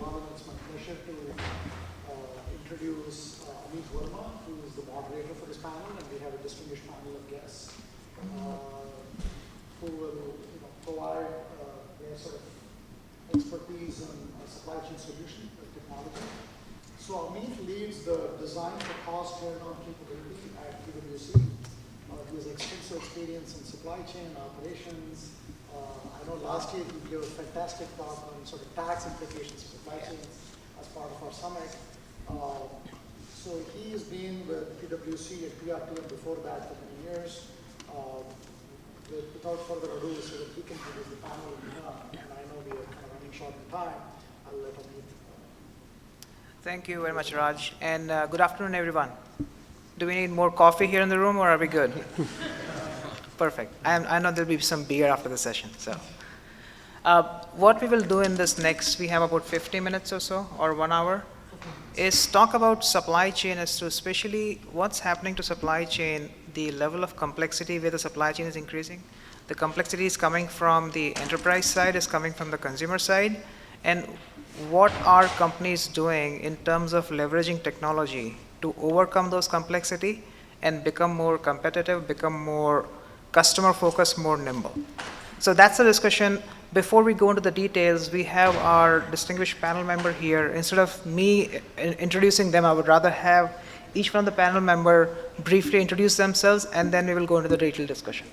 everyone. It's my pleasure to introduce Amit Verma, who is the moderator for this panel, and we have a distinguished panel of guests who will provide their sort of expertise in supply chain solution technology. So Amit leads the design for cost turnaround capability at PwC. He has extensive experience in supply chain operations. I know last year he gave a fantastic talk on sort of tax implications for supply chains as part of our summit. So he has been with PwC at PR2 and before that for many years. Without further ado, so that he can introduce the panel, and I know we are kind of running short on time, I'll let Amit. Thank you very much, Raj, and good afternoon, everyone. Do we need more coffee here in the room, or are we good? Perfect. I know there'll be some beer after the session. So, what we will do in this next, we have about 50 minutes or so, or 1 hour, is talk about supply chain as to especially what's happening to supply chain, the level of complexity where the supply chain is increasing. The complexity is coming from the enterprise side, is coming from the consumer side, and what are companies doing in terms of leveraging technology to overcome those complexity and become more competitive, become more customer focused, more nimble. So that's the discussion. Before we go into the details, we have our distinguished panel member here. Instead of me introducing them, I would rather have each one of the panel member briefly introduce themselves, and then we will go into the detailed discussion.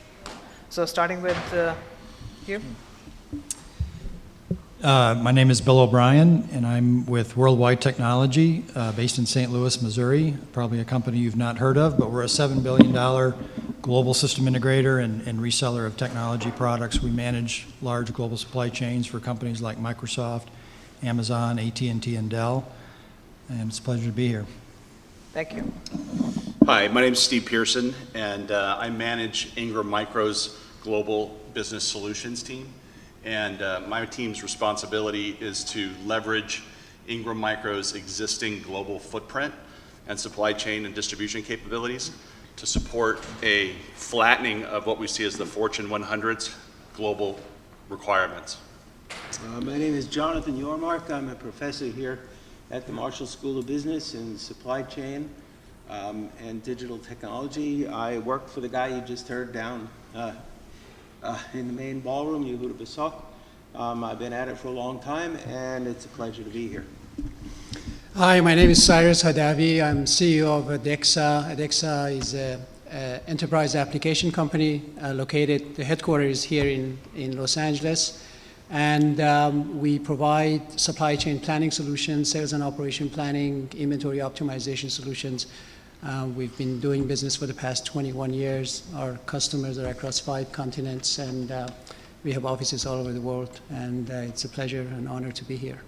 So starting with you. My name is Bill O'Brien, and I'm with Worldwide Technology, based in St. Louis, Missouri. Probably a company you've not heard of, but we're a $7 billion global system integrator and reseller of technology products. We manage large global supply chains for companies like Microsoft, Amazon, AT&T, and Dell. And it's a pleasure to be here. Thank you. Hi, my name is Steve Pearson, and I manage Ingram Micro's Global Business Solutions team. And my team's responsibility is to leverage Ingram Micro's existing global footprint and supply chain and distribution capabilities to support a flattening of what we see as the Fortune 100's global requirements. My name is Jonathan Yormark. I'm a professor here at the Marshall School of Business in supply chain and digital technology. I work for the guy you just heard down in the main ballroom, Yehuda Basok. I've been at it for a long time, and it's a pleasure to be here. Hi, my name is Cyrus Adavi. I'm CEO of Adexa. Adexa is an enterprise application company located, the headquarters here in Los Angeles. And we provide supply chain planning solutions, sales and operation planning, inventory optimization solutions. We've been doing business for the past 21 years. Our customers are across 5 continents, and we have offices all over the world. And it's a pleasure and honor to be here.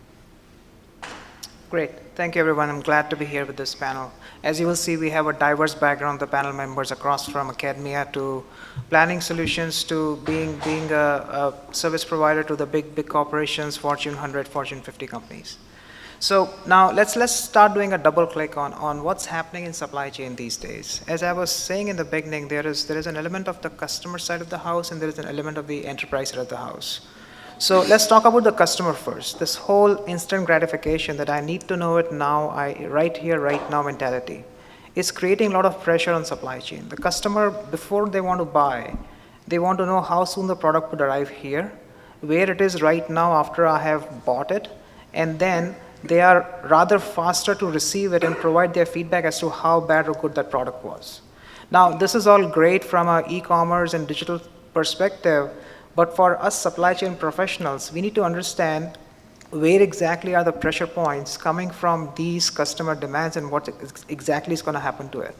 Great. Thank you, everyone. I'm glad to be here with this panel. As you will see, we have a diverse background, the panel members, across from academia to planning solutions to being a service provider to the big corporations, Fortune 100, Fortune 50 companies. So now let's start doing a double click on what's happening in supply chain these days. As I was saying in the beginning, there is an element of the customer side of the house, and there is an element of the enterprise side of the house. So let's talk about the customer first. This whole instant gratification that I need to know it now, right here, right now mentality is creating a lot of pressure on supply chain. The customer, before they want to buy, they want to know how soon the product would arrive here, where it is right now after I have bought it, and then they are rather faster to receive it and provide their feedback as to how bad or good that product was. Now, this is all great from an e-commerce and digital perspective, but for us supply chain professionals, we need to understand where exactly are the pressure points coming from these customer demands and what exactly is going to happen to it.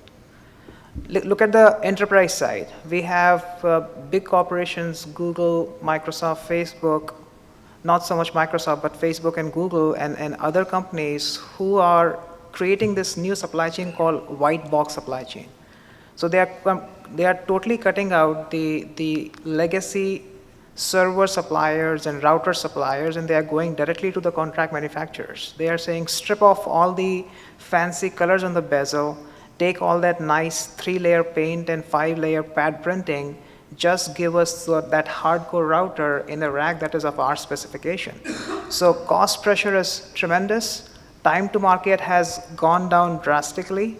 Look at the enterprise side. We have big corporations, Google, Microsoft, Facebook, not so much Microsoft, but Facebook and Google and other companies who are creating this new supply chain called white box supply chain. So they are totally cutting out the legacy server suppliers and router suppliers, and they are going directly to the contract manufacturers. They are saying strip off all the fancy colors on the bezel, take all that nice 3-layer paint and 5-layer pad printing, just give us that hardcore router in a rack that is of our specification. So cost pressure is tremendous. Time to market has gone down drastically.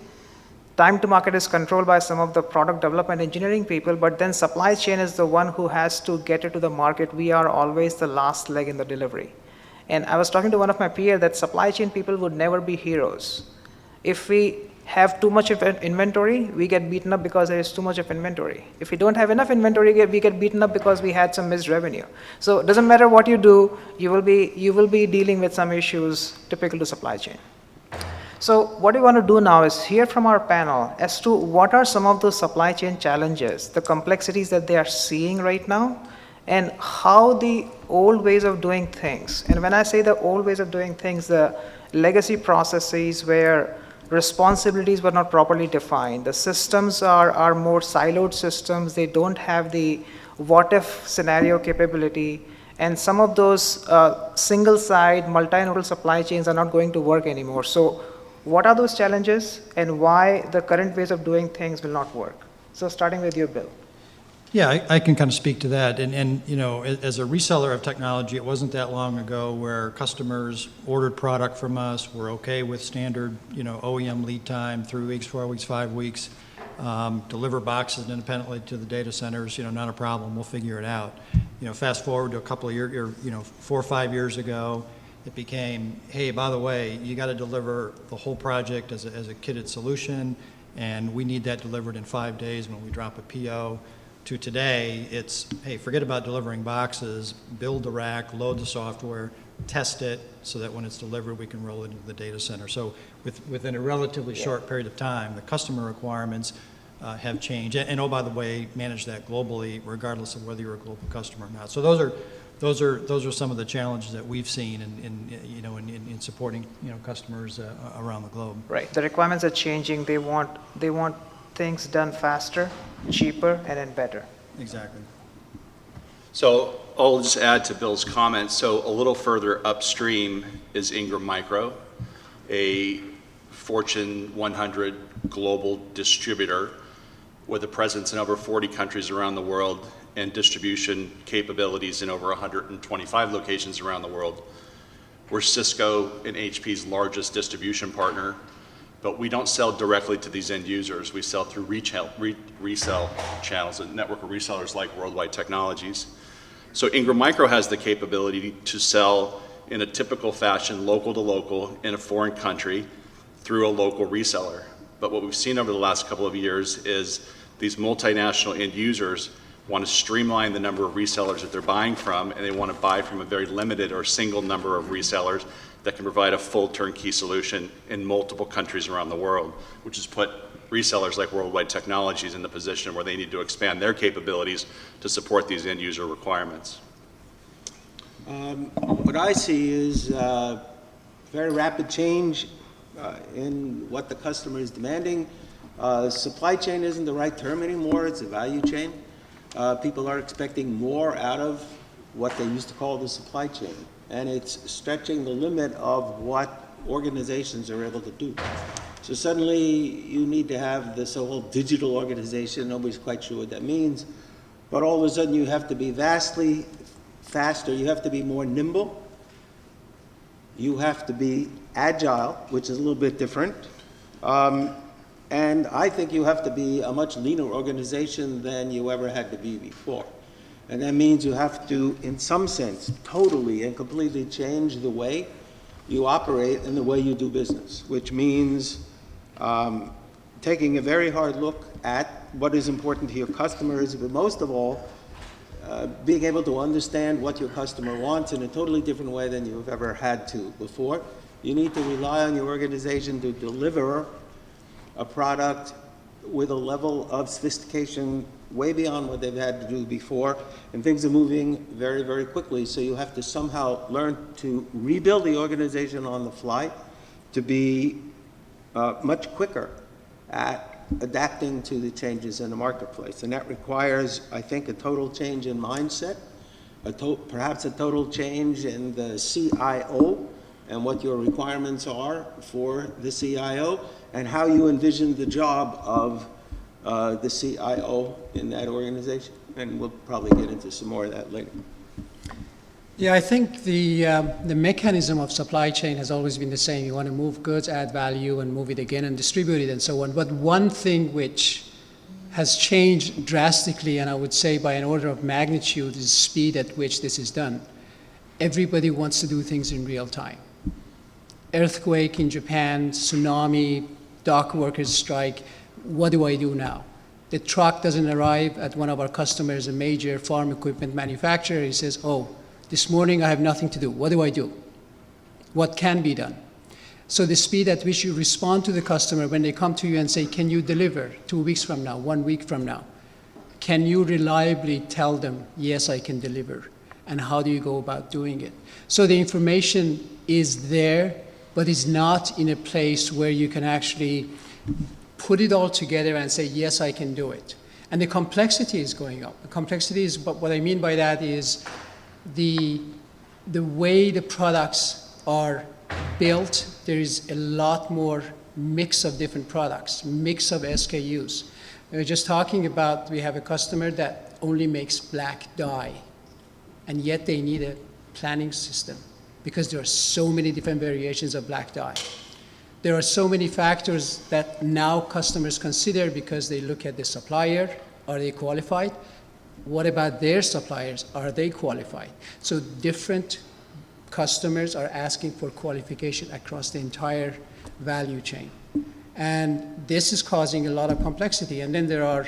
Time to market is controlled by some of the product development engineering people, but then supply chain is the one who has to get it to the market. We are always the last leg in the delivery. And I was talking to one of my peers that supply chain people would never be heroes. If we have too much of an inventory, we get beaten up because there is too much of inventory. If we don't have enough inventory, we get beaten up because we had some missed revenue. So it doesn't matter what you do, you will be dealing with some issues typical to supply chain. So what we want to do now is hear from our panel as to what are some of the supply chain challenges, the complexities that they are seeing right now, and how the old ways of doing things. And when I say the old ways of doing things, the legacy processes where responsibilities were not properly defined. The systems are more siloed systems. They don't have the what-if scenario capability. And some of those single-side, multinodal supply chains are not going to work anymore. So what are those challenges and why the current ways of doing things will not work? So starting with you, Bill. Yeah, I can kind of speak to that. And you know, as a reseller of technology, it wasn't that long ago where customers ordered product from us, were okay with standard, you know, OEM lead time, 3 weeks, 4 weeks, 5 weeks, deliver boxes independently to the data centers, you know, not a problem, we'll figure it out. You know, fast forward to a couple of years, you know, 4 or 5 years ago, it became, hey, by the way, you got to deliver the whole project as a kitted solution, and we need that delivered in 5 days when we drop a PO. To today, it's, hey, forget about delivering boxes, build the rack, load the software, test it, so that when it's delivered, we can roll it into the data center. So within a relatively short period of time, the customer requirements have changed. And oh, by the way, manage that globally, regardless of whether you're a global customer or not. So those are some of the challenges that we've seen in supporting, you know, customers around the globe. Right. The requirements are changing. They want things done faster, cheaper, and then better. Exactly. So I'll just add to Bill's comments. So a little further upstream is Ingram Micro, a Fortune 100 global distributor with a presence in over 40 countries around the world and distribution capabilities in over 125 locations around the world. We're Cisco and HP's largest distribution partner, but we don't sell directly to these end users. We sell through resell channels, a network of resellers like Worldwide Technologies. So Ingram Micro has the capability to sell in a typical fashion, local to local, in a foreign country through a local reseller. But what we've seen over the last couple of years is these multinational end users want to streamline the number of resellers that they're buying from, and they want to buy from a very limited or single number of resellers that can provide a full turnkey solution in multiple countries around the world, which has put resellers like Worldwide Technologies in the position where they need to expand their capabilities to support these end user requirements. What I see is very rapid change in what the customer is demanding. Supply chain isn't the right term anymore, it's a value chain. People are expecting more out of what they used to call the supply chain, and it's stretching the limit of what organizations are able to do. So suddenly you need to have this whole digital organization. Nobody's quite sure what that means, but all of a sudden you have to be vastly faster, you have to be more nimble, you have to be agile, which is a little bit different, and I think you have to be a much leaner organization than you ever had to be before. And that means you have to, in some sense, totally and completely change the way you operate and the way you do business, which means taking a very hard look at what is important to your customers, but most of all, being able to understand what your customer wants in a totally different way than you've ever had to before. You need to rely on your organization to deliver a product with a level of sophistication way beyond what they've had to do before, and things are moving very, very quickly, so you have to somehow learn to rebuild the organization on the fly to be much quicker at adapting to the changes in the marketplace. And that requires, I think, a total change in mindset, perhaps a total change in the CIO and what your requirements are for the CIO and how you envision the job of the CIO in that organization. And we'll probably get into some more of that later. Yeah, I think the mechanism of supply chain has always been the same. You want to move goods, add value, and move it again and distribute it and so on. But one thing which has changed drastically, and I would say by an order of magnitude, is the speed at which this is done. Everybody wants to do things in real time. Earthquake in Japan, tsunami, dock workers strike. What do I do now? The truck doesn't arrive at one of our customers, a major farm equipment manufacturer. He says, oh, this morning I have nothing to do. What do I do? What can be done? So the speed at which you respond to the customer when they come to you and say, can you deliver 2 weeks from now, 1 week from now? Can you reliably tell them, yes, I can deliver? And how do you go about doing it? So the information is there, but it's not in a place where you can actually put it all together and say, yes, I can do it. And the complexity is going up. The complexity is, but what I mean by that is the way the products are built, there is a lot more mix of different products, mix of SKUs. We were just talking about, we have a customer that only makes black dye, and yet they need a planning system because there are so many different variations of black dye. There are so many factors that now customers consider because they look at the supplier, are they qualified? What about their suppliers? Are they qualified? So different customers are asking for qualification across the entire value chain. And this is causing a lot of complexity. And then there are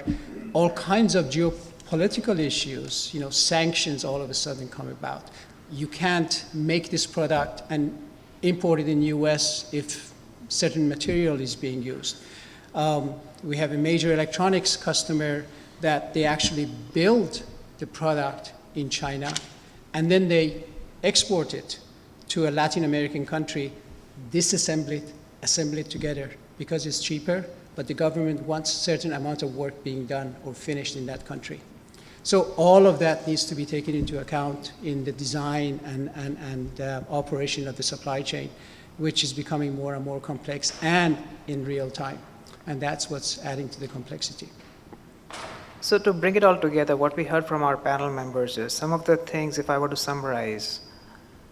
all kinds of geopolitical issues. You know, sanctions all of a sudden come about. You can't make this product and import it in the US if certain material is being used. We have a major electronics customer that they actually build the product in China, and then they export it to a Latin American country, disassemble it, assemble it together because it's cheaper, but the government wants a certain amount of work being done or finished in that country. So all of that needs to be taken into account in the design and operation of the supply chain, which is becoming more and more complex and in real time. And that's what's adding to the complexity. So to bring it all together, what we heard from our panel members is some of the things, if I were to summarize,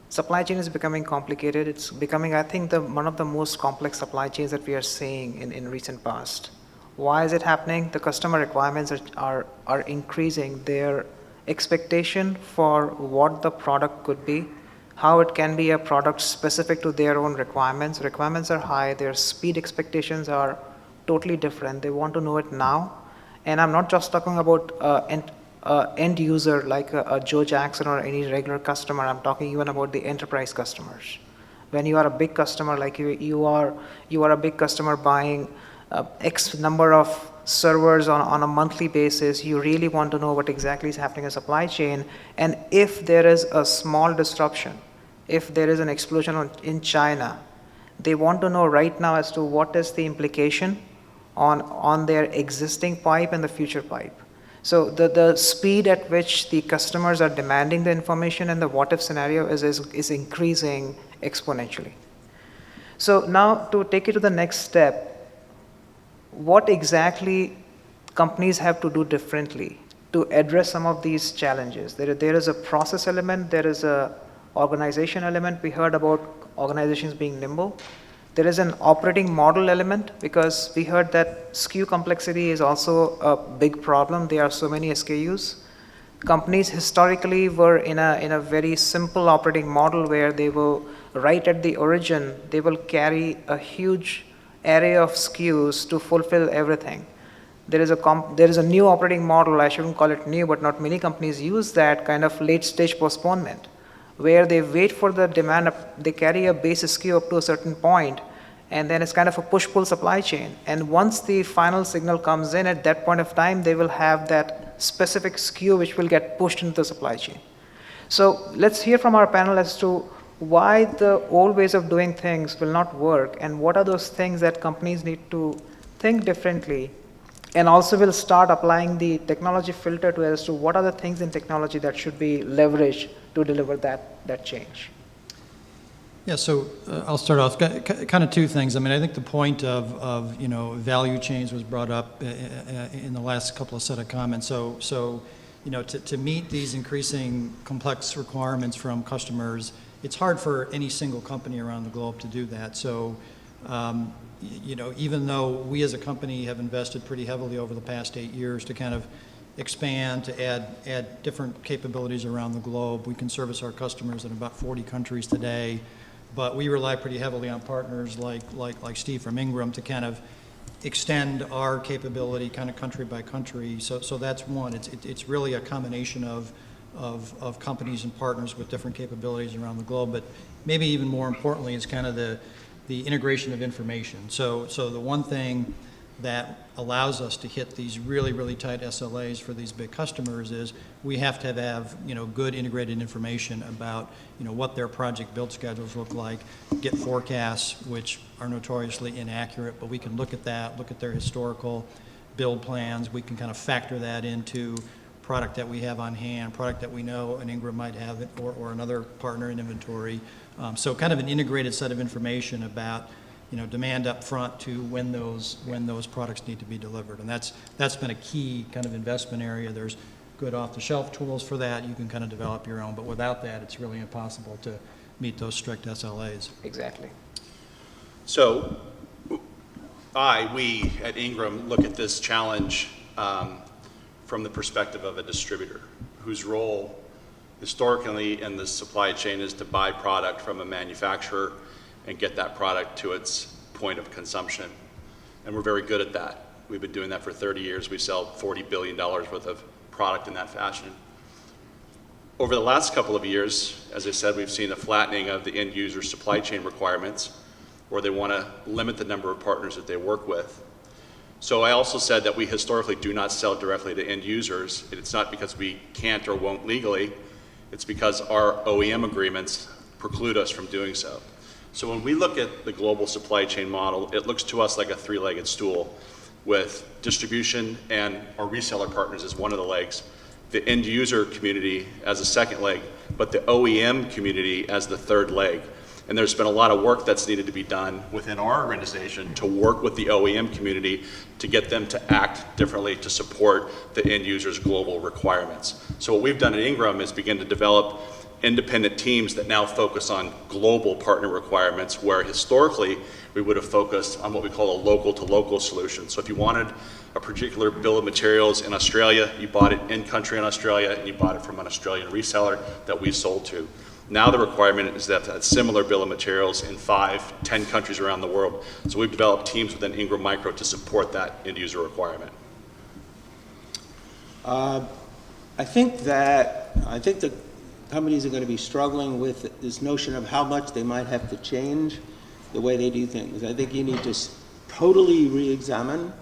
supply chain is becoming complicated. It's becoming, I think, one of the most complex supply chains that we are seeing in recent past. Why is it happening? The customer requirements are increasing. Their expectation for what the product could be, how it can be a product specific to their own requirements. Requirements are high. Their speed expectations are totally different. They want to know it now. And I'm not just talking about end user like a Joe Jackson or any regular customer. I'm talking even about the enterprise customers. When you are a big customer, like you are a big customer buying X number of servers on a monthly basis, you really want to know what exactly is happening in supply chain. And if there is a small disruption, if there is an explosion in China, they want to know right now as to what is the implication on their existing pipe and the future pipe. So the speed at which the customers are demanding the information and the what if scenario is increasing exponentially. So now to take it to the next step, what exactly companies have to do differently to address some of these challenges? There is a process element, there is a organization element. We heard about organizations being nimble. There is an operating model element because we heard that SKU complexity is also a big problem. There are so many SKUs. Companies historically were in a very simple operating model where they will, right at the origin, they will carry a huge array of SKUs to fulfill everything. There is a new operating model, I shouldn't call it new, but not many companies use that kind of late stage postponement, where they wait for the demand, they carry a base SKU up to a certain point, and then it's kind of a push-pull supply chain. And once the final signal comes in, at that point of time, they will have that specific SKU which will get pushed into the supply chain. So let's hear from our panel as to why the old ways of doing things will not work, and what are those things that companies need to think differently, and also will start applying the technology filter to as to what are the things in technology that should be leveraged to deliver that change. Yeah, so I'll start off, kind of two things. I mean, I think the point of value chains was brought up in the last couple of set of comments. So to meet these increasing complex requirements from customers, it's hard for any single company around the globe to do that. So, even though we as a company have invested pretty heavily over the past 8 years to kind of expand, to add different capabilities around the globe, we can service our customers in about 40 countries today, but we rely pretty heavily on partners like Steve from Ingram to kind of extend our capability kind of country by country. So that's one. It's really a combination of companies and partners with different capabilities around the globe. But maybe even more importantly is kind of the integration of information. So the one thing that allows us to hit these really, really tight SLAs for these big customers is we have to have good integrated information about what their project build schedules look like, get forecasts, which are notoriously inaccurate, but we can look at that, look at their historical build plans. We can kind of factor that into product that we have on hand, product that we know an Ingram might have or another partner in inventory. So kind of an integrated set of information about demand up front to when those products need to be delivered. And that's been a key kind of investment area. There's good off-the-shelf tools for that. You can kind of develop your own, but without that, it's really impossible to meet those strict SLAs. Exactly. So we at Ingram look at this challenge from the perspective of a distributor whose role historically in the supply chain is to buy product from a manufacturer and get that product to its point of consumption. And we're very good at that. We've been doing that for 30 years. We sell $40 billion worth of product in that fashion. Over the last couple of years, as I said, we've seen a flattening of the end user supply chain requirements, where they want to limit the number of partners that they work with. So I also said that we historically do not sell directly to end users. It's not because we can't or won't legally. It's because our OEM agreements preclude us from doing so. So when we look at the global supply chain model, it looks to us like a three-legged stool with distribution and our reseller partners as one of the legs, the end user community as a second leg, but the OEM community as the third leg. And there's been a lot of work that's needed to be done within our organization to work with the OEM community to get them to act differently to support the end user's global requirements. So what we've done at Ingram is begin to develop independent teams that now focus on global partner requirements, where historically we would have focused on what we call a local to local solution. So if you wanted a particular bill of materials in Australia, you bought it in country in Australia and you bought it from an Australian reseller that we sold to. Now the requirement is that a similar bill of materials in 5, 10 countries around the world. So we've developed teams within Ingram Micro to support that end user requirement. I think the companies are going to be struggling with this notion of how much they might have to change the way they do things. I think you need to totally re-examine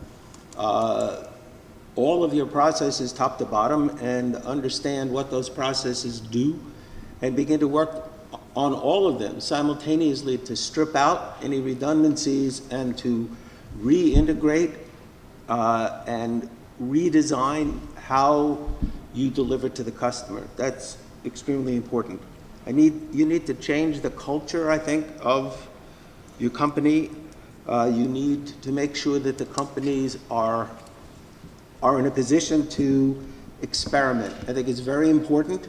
all of your processes top to bottom and understand what those processes do and begin to work on all of them simultaneously to strip out any redundancies and to reintegrate and redesign how you deliver to the customer. That's extremely important. You need to change the culture, I think, of your company. You need to make sure that the companies are in a position to experiment. I think it's very important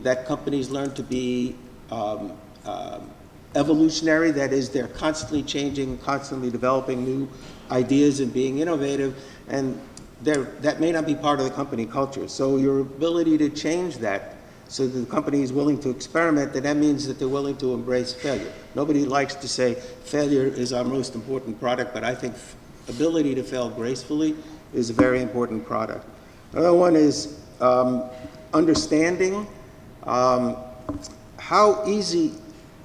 that companies learn to be evolutionary. That is, they're constantly changing, constantly developing new ideas and being innovative, and that may not be part of the company culture. So your ability to change that so that the company is willing to experiment, that means that they're willing to embrace failure. Nobody likes to say failure is our most important product, but I think ability to fail gracefully is a very important product. Another one is understanding how easy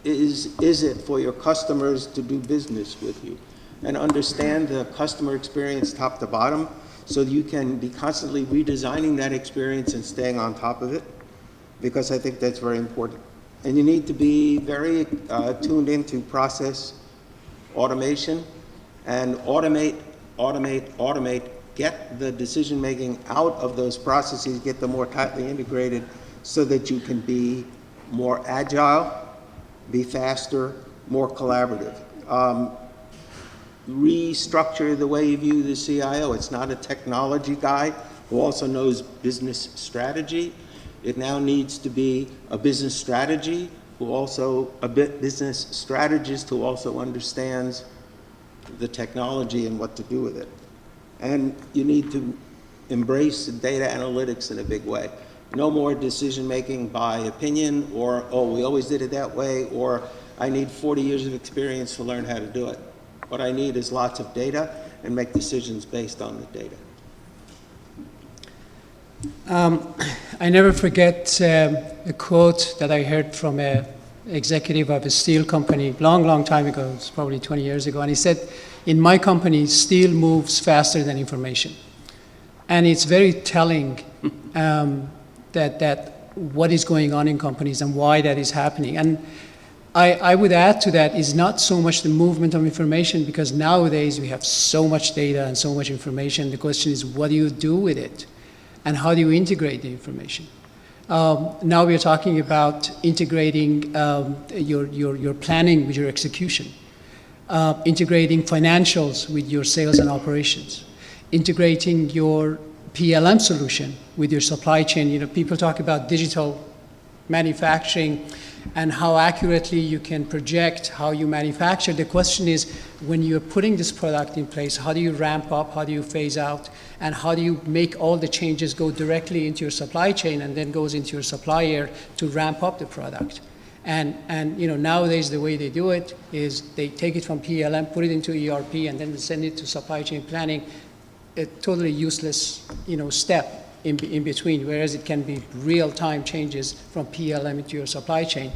is it for your customers to do business with you, and understand the customer experience top to bottom so that you can be constantly redesigning that experience and staying on top of it, because I think that's very important. And you need to be very tuned into process automation and automate, get the decision making out of those processes, get them more tightly integrated so that you can be more agile, be faster, more collaborative. Restructure the way you view the CIO. It's not a technology guy who also knows business strategy. It now needs to be a business strategy business strategist who also understands the technology and what to do with it. And you need to embrace data analytics in a big way. No more decision-making by opinion or, oh, we always did it that way, or I need 40 years of experience to learn how to do it. What I need is lots of data and make decisions based on the data. I never forget a quote that I heard from an executive of a steel company long time ago. It's probably 20 years ago. And he said, in my company, steel moves faster than information. And it's very telling that what is going on in companies and why that is happening. And I would add to that is not so much the movement of information, because nowadays we have so much data and so much information. The question is, what do you do with it? And how do you integrate the information? Now we are talking about integrating your planning with your execution, integrating financials with your sales and operations, integrating your PLM solution with your supply chain. You know, people talk about digital manufacturing and how accurately you can project how you manufacture. The question is, when you're putting this product in place, how do you ramp up, how do you phase out, and how do you make all the changes go directly into your supply chain and then goes into your supplier to ramp up the product? And you know, nowadays the way they do it is they take it from PLM, put it into ERP, and then send it to supply chain planning. A totally useless, you know, step in between, whereas it can be real-time changes from PLM into your supply chain.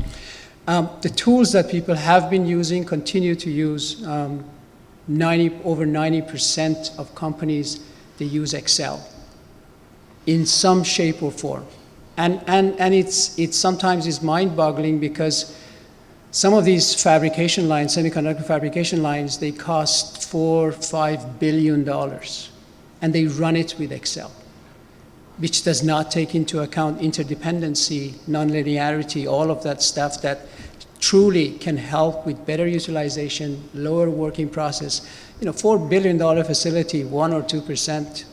The tools that people have been using, continue to use, over 90% of companies, they use Excel in some shape or form. And it's sometimes is mind-boggling, because some of these fabrication lines, semiconductor fabrication lines, they cost $4-5 billion, and they run it with Excel, which does not take into account interdependency, nonlinearity, all of that stuff that truly can help with better utilization, lower working process. You know, $4 billion facility, 1 or 2%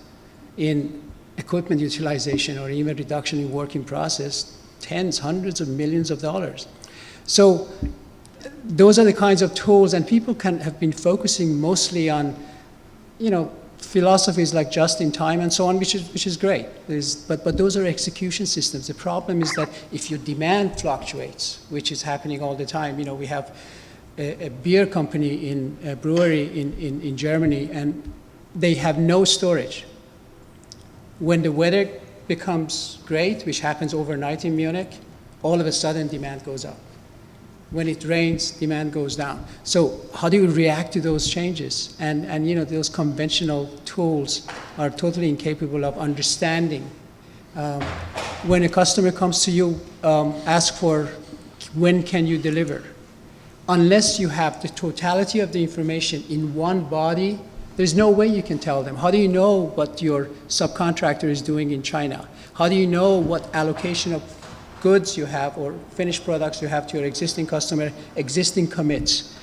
in equipment utilization or even reduction in working process, tens, hundreds of millions of dollars. So those are the kinds of tools, and people have been focusing mostly on, you know, philosophies like just in time and so on, which is great. But those are execution systems. The problem is that if your demand fluctuates, which is happening all the time, you know, we have a beer company a brewery in Germany, and they have no storage. When the weather becomes great, which happens overnight in Munich, all of a sudden demand goes up. When it rains, demand goes down. So how do you react to those changes? And you know, those conventional tools are totally incapable of understanding. When a customer comes to you, ask for when can you deliver? Unless you have the totality of the information in one body, there's no way you can tell them. How do you know what your subcontractor is doing in China? How do you know what allocation of goods you have or finished products you have to your existing customer, existing commits?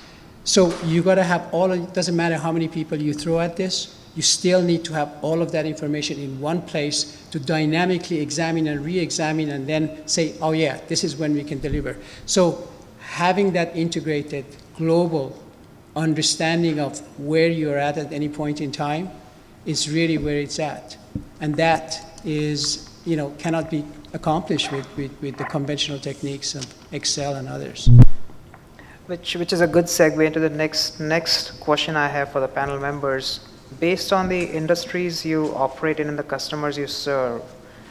So you got to have it doesn't matter how many people you throw at this, you still need to have all of that information in one place to dynamically examine and re-examine and then say, oh yeah, this is when we can deliver. So having that integrated global understanding of where you're at any point in time is really where it's at. And that is, you know, cannot be accomplished with the conventional techniques of Excel and others. Which is a good segue into the next question I have for the panel members. Based on the industries you operate in and the customers you serve,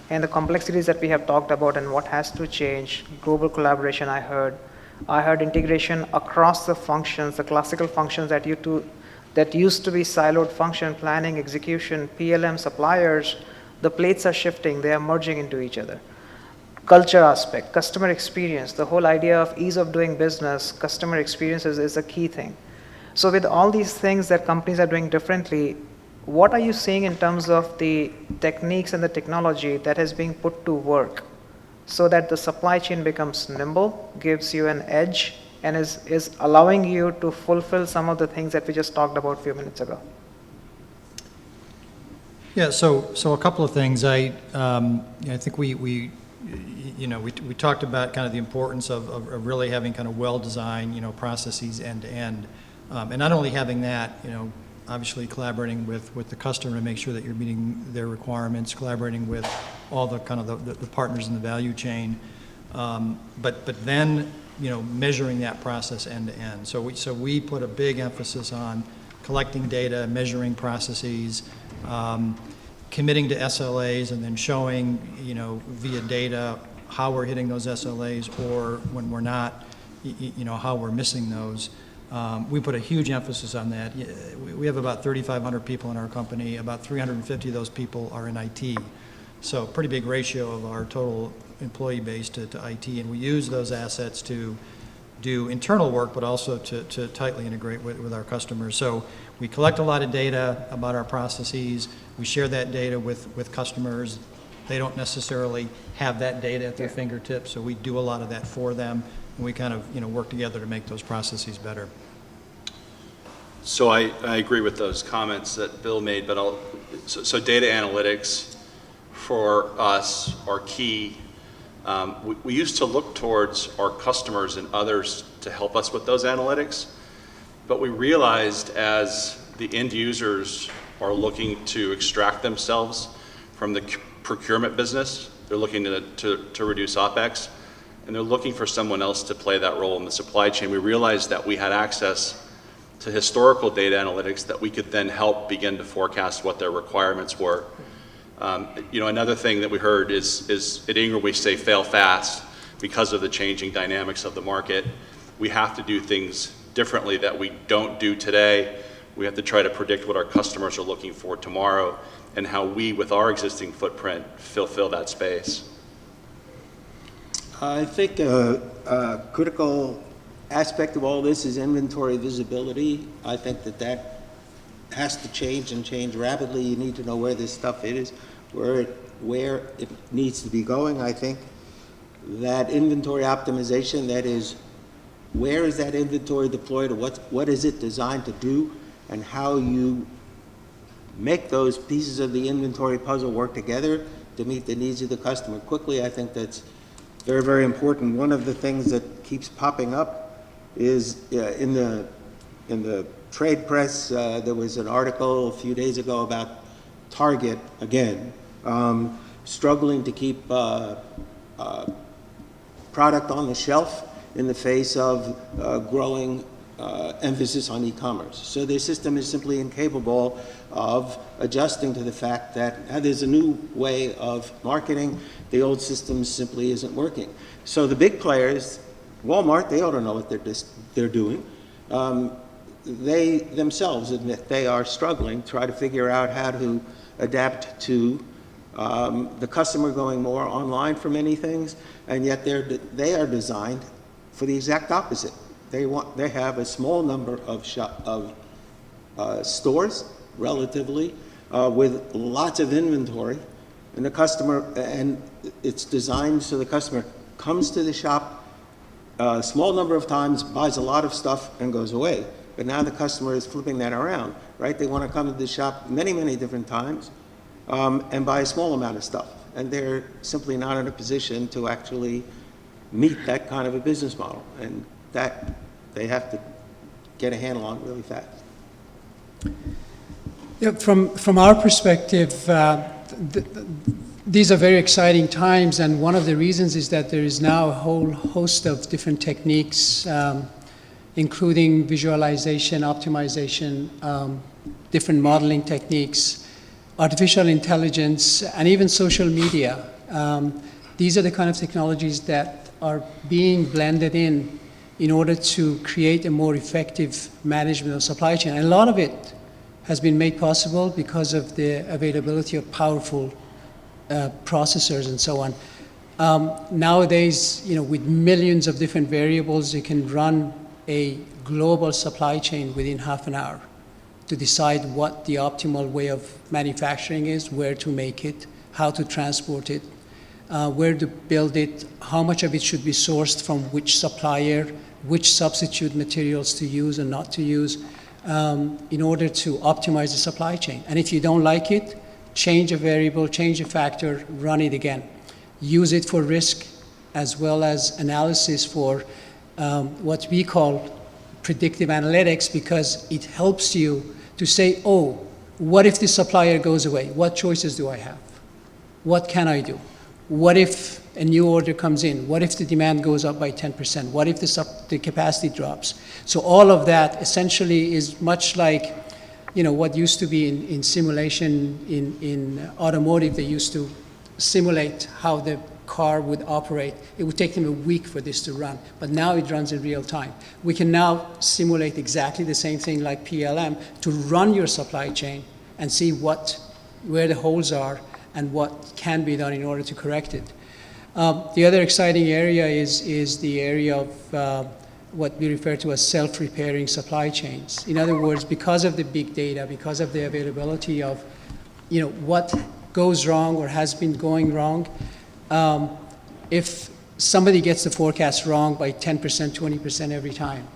and the complexities that we have talked about and what has to change, global collaboration I heard integration across the functions, the classical functions that used to be siloed function, planning, execution, PLM, suppliers, the plates are shifting, they are merging into each other. Culture aspect, customer experience, the whole idea of ease of doing business, customer experiences is a key thing. So with all these things that companies are doing differently, what are you seeing in terms of the techniques and the technology that is being put to work so that the supply chain becomes nimble, gives you an edge, and is allowing you to fulfill some of the things that we just talked about a few minutes ago? Yeah, so a couple of things. I think we talked about kind of the importance of really having kind of well-designed, processes end to end. And not only having that, obviously collaborating with the customer to make sure that you're meeting their requirements, collaborating with all the kind of the partners in the value chain, but then, measuring that process end to end. So we put a big emphasis on collecting data, measuring processes, committing to SLAs, and then showing, via data how we're hitting those SLAs, or when we're not, how we're missing those. We put a huge emphasis on that. We have about 3,500 people in our company. About 350 of those people are in IT. So pretty big ratio of our total employee base to IT. And we use those assets to do internal work, but also to tightly integrate with our customers. So we collect a lot of data about our processes. We share that data with customers. They don't necessarily have that data at their fingertips, so we do a lot of that for them. And we kind of, work together to make those processes better. So I agree with those comments that Bill made, but so data analytics for us are key. We used to look towards our customers and others to help us with those analytics, but we realized as the end users are looking to extract themselves from the procurement business, they're looking to reduce OpEx, and they're looking for someone else to play that role in the supply chain. We realized that we had access to historical data analytics that we could then help begin to forecast what their requirements were. Another thing that we heard is at Ingram we say fail fast because of the changing dynamics of the market. We have to do things differently that we don't do today. We have to try to predict what our customers are looking for tomorrow and how we, with our existing footprint, fulfill that space. I think a critical aspect of all this is inventory visibility. I think that has to change and change rapidly. You need to know where this stuff is, where it needs to be going. I think that inventory optimization, that is, where is that inventory deployed, or what is it designed to do, and how you make those pieces of the inventory puzzle work together to meet the needs of the customer quickly. I think that's very, very important. One of the things that keeps popping up is in the trade press, there was an article a few days ago about Target, again, struggling to keep product on the shelf in the face of growing emphasis on e-commerce. So their system is simply incapable of adjusting to the fact that there's a new way of marketing. The old system simply isn't working. So the big players, Walmart, they ought to know what they're doing. They themselves admit they are struggling, try to figure out how to adapt to the customer going more online for many things, and yet they are designed for the exact opposite. They have a small number of stores, relatively, with lots of inventory, and the customer, and it's designed so the customer comes to the shop a small number of times, buys a lot of stuff, and goes away. But now the customer is flipping that around, right? They want to come to the shop many, many different times and buy a small amount of stuff, and they're simply not in a position to actually meet that kind of a business model, and that they have to get a handle on really fast. Yeah, from our perspective, these are very exciting times, and one of the reasons is that there is now a whole host of different techniques, including visualization, optimization, different modeling techniques, artificial intelligence, and even social media. These are the kind of technologies that are being blended in order to create a more effective management of supply chain. And a lot of it has been made possible because of the availability of powerful processors and so on. Nowadays, with millions of different variables, you can run a global supply chain within half an hour to decide what the optimal way of manufacturing is, where to make it, how to transport it, where to build it, how much of it should be sourced from which supplier, which substitute materials to use and not to use, in order to optimize the supply chain. And if you don't like it, change a variable, change a factor, run it again. Use it for risk as well as analysis for what we call predictive analytics, because it helps you to say, oh, what if the supplier goes away? What choices do I have? What can I do? What if a new order comes in? What if the demand goes up by 10%? What if the capacity drops? So all of that essentially is much like, you know, what used to be in simulation in automotive. They used to simulate how the car would operate. It would take them a week for this to run, but now it runs in real time. We can now simulate exactly the same thing like PLM to run your supply chain and see where the holes are and what can be done in order to correct it. The other exciting area is the area of what we refer to as self-repairing supply chains. In other words, because of the big data, because of the availability of, you know, what goes wrong or has been going wrong, if somebody gets the forecast wrong by 10%, 20% every time,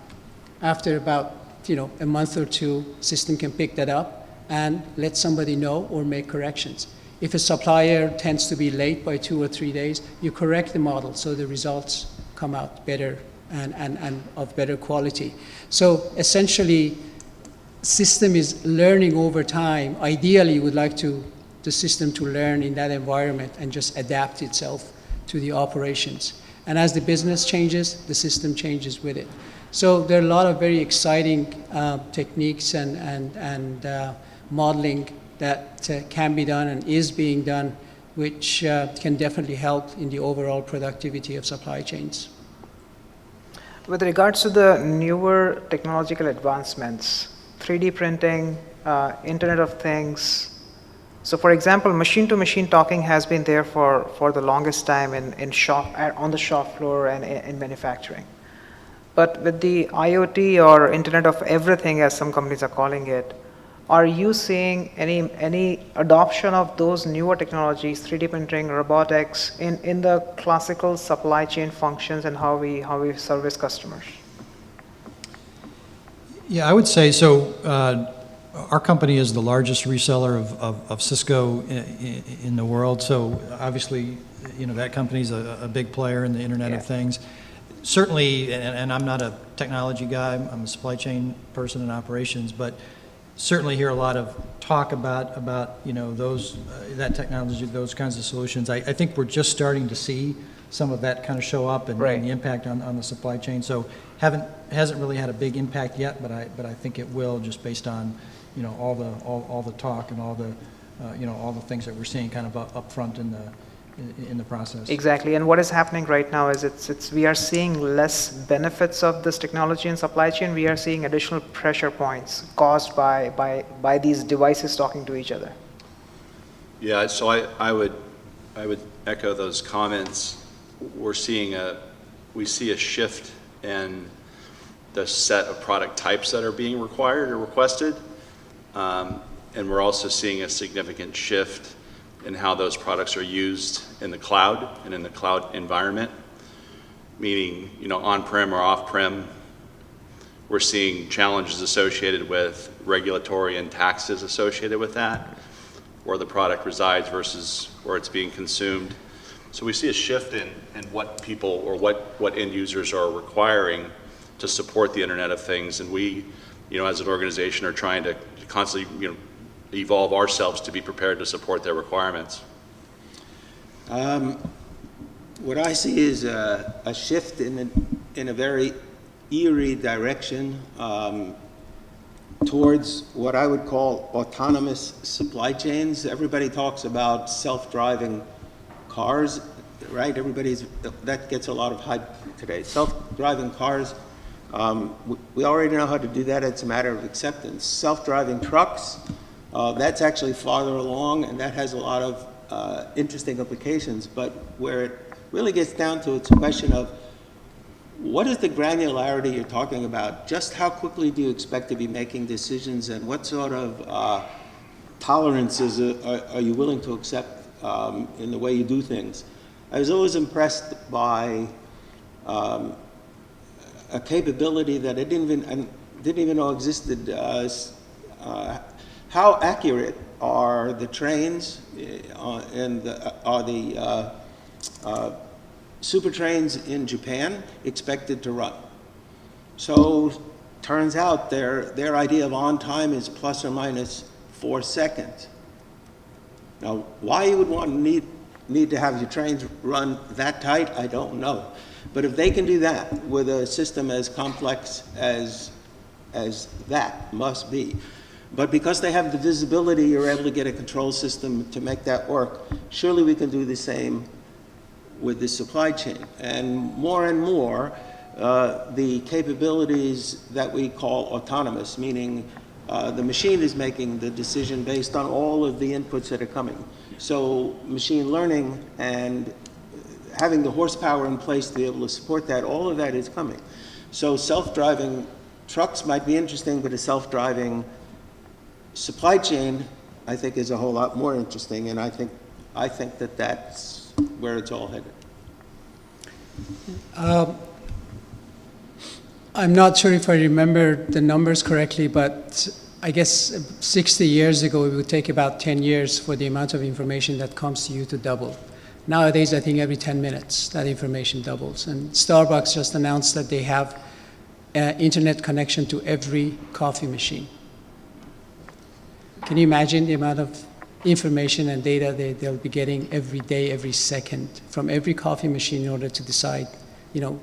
after about, you know, a month or two, system can pick that up and let somebody know or make corrections. If a supplier tends to be late by 2 or 3 days, you correct the model so the results come out better and of better quality. So essentially, system is learning over time. Ideally, you would like the system to learn in that environment and just adapt itself to the operations. And as the business changes, the system changes with it. So there are a lot of very exciting techniques and modeling that can be done and is being done, which can definitely help in the overall productivity of supply chains. With regards to the newer technological advancements, 3D printing, Internet of Things. So for example, machine-to-machine talking has been there for the longest time on the shop floor and in manufacturing. But with the IoT or Internet of Everything, as some companies are calling it, are you seeing any adoption of those newer technologies, 3D printing, robotics, in the classical supply chain functions and how we service customers? Yeah, I would say so. Our company is the largest reseller of Cisco in the world. So obviously, you know, that company's a big player in the Internet of Things. Certainly, and I'm not a technology guy, I'm a supply chain person in operations, but certainly hear a lot of talk about you know, that technology, those kinds of solutions. I think we're just starting to see some of that kind of show up and the impact on the supply chain. So hasn't really had a big impact yet, but I think it will, just based on, you know, all the talk and all the you know, all the things that we're seeing kind of up front in the process. Exactly, and what is happening right now is we are seeing less benefits of this technology in supply chain. We are seeing additional pressure points caused by these devices talking to each other. Yeah, so I would echo those comments. We see a shift in the set of product types that are being required or requested, and we're also seeing a significant shift in how those products are used in the cloud and in the cloud environment, meaning, you know, on-prem or off-prem. We're seeing challenges associated with regulatory and taxes associated with that, where the product resides versus where it's being consumed. So we see a shift in what people or what end users are requiring to support the Internet of Things, and we, you know, as an organization are trying to constantly, you know, evolve ourselves to be prepared to support their requirements. What I see is a shift in a very eerie direction towards what I would call autonomous supply chains. Everybody talks about self-driving cars, right? That gets a lot of hype today. Self-driving cars, we already know how to do that. It's a matter of acceptance. Self-driving trucks, that's actually farther along, and that has a lot of interesting implications. But where it really gets down to, it's a question of what is the granularity you're talking about? Just how quickly do you expect to be making decisions, and what sort of tolerances are you willing to accept in the way you do things? I was always impressed by a capability that I didn't even know existed. How accurate are the trains are the super trains in Japan expected to run. So turns out their idea of on time is plus or minus 4 seconds. Now, why you would want to need to have your trains run that tight, I don't know. But if they can do that with a system as complex as that must be, but because they have the visibility, you're able to get a control system to make that work. Surely we can do the same with the supply chain. And more, the capabilities that we call autonomous, meaning the machine is making the decision based on all of the inputs that are coming. So machine learning and having the horsepower in place to be able to support that, all of that is coming. So self-driving trucks might be interesting, but a self-driving supply chain, I think, is a whole lot more interesting, and I think that that's where it's all headed. I'm not sure if I remember the numbers correctly, but I guess 60 years ago, it would take about 10 years for the amount of information that comes to you to double. Nowadays, I think every 10 minutes, that information doubles. And Starbucks just announced that they have internet connection to every coffee machine. Can you imagine the amount of information and data they'll be getting every day, every second, from every coffee machine in order to decide,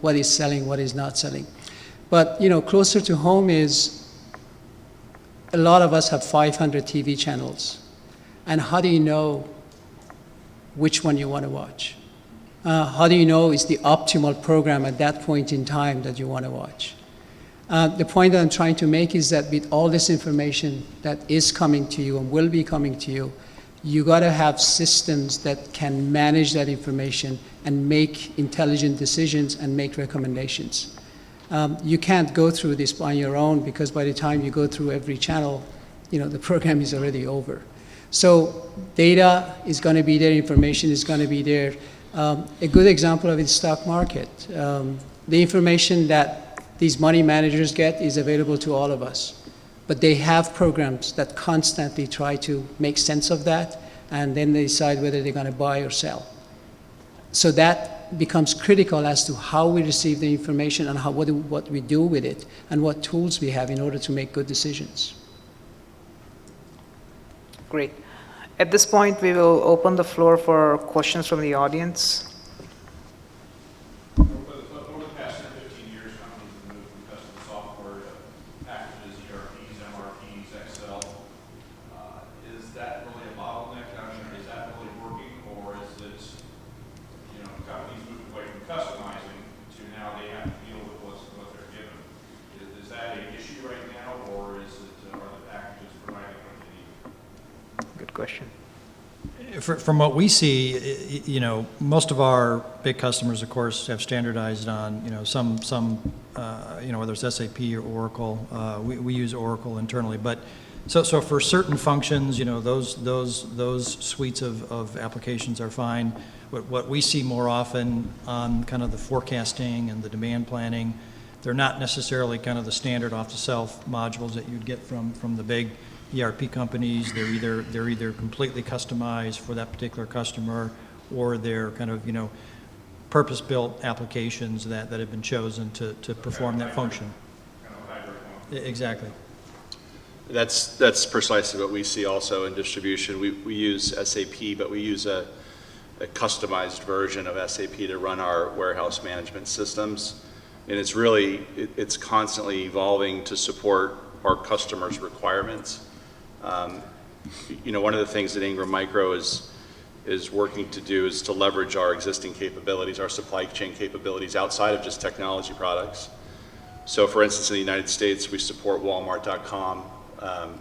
what is selling, what is not selling? But, closer to home is a lot of us have 500 TV channels. And how do you know which one you want to watch? How do you know it's the optimal program at that point in time that you want to watch? The point that I'm trying to make is that with all this information that is coming to you and will be coming to you, you got to have systems that can manage that information and make intelligent decisions and make recommendations. You can't go through this on your own, because by the time you go through every channel, the program is already over. So data is going to be there, information is going to be there. A good example of it is stock market. The information that these money managers get is available to all of us. But they have programs that constantly try to make sense of that, and then they decide whether they're going to buy or sell. So that becomes critical as to how we receive the information and what we do with it, and what tools we have in order to make good decisions. Great. At this point, we will open the floor for questions from the audience. Over the past 10, 15 years, companies have moved from custom software to packages, ERPs, MRPs, Excel. Is that really a bottleneck? Is that really working, or is it, companies moved away from customizing to now they have to deal with what they're given? Is that an issue right now, or are the packages providing what they need? Good question. From what we see, most of our big customers, of course, have standardized on, some whether it's SAP or Oracle. We use Oracle internally, but so for certain functions, those suites of applications are fine. What we see more often on kind of the forecasting and the demand planning, they're not necessarily kind of the standard off-the-shelf modules that you'd get from the big ERP companies. They're either completely customized for that particular customer, or they're kind of purpose-built applications that have been chosen to perform that function. Exactly. That's precisely what we see also in distribution. We use SAP, but we use a customized version of SAP to run our warehouse management systems, and it's constantly evolving to support our customers' requirements. One of the things that Ingram Micro is working to do is to leverage our existing capabilities, our supply chain capabilities outside of just technology products. So for instance, in the United States, we support Walmart.com.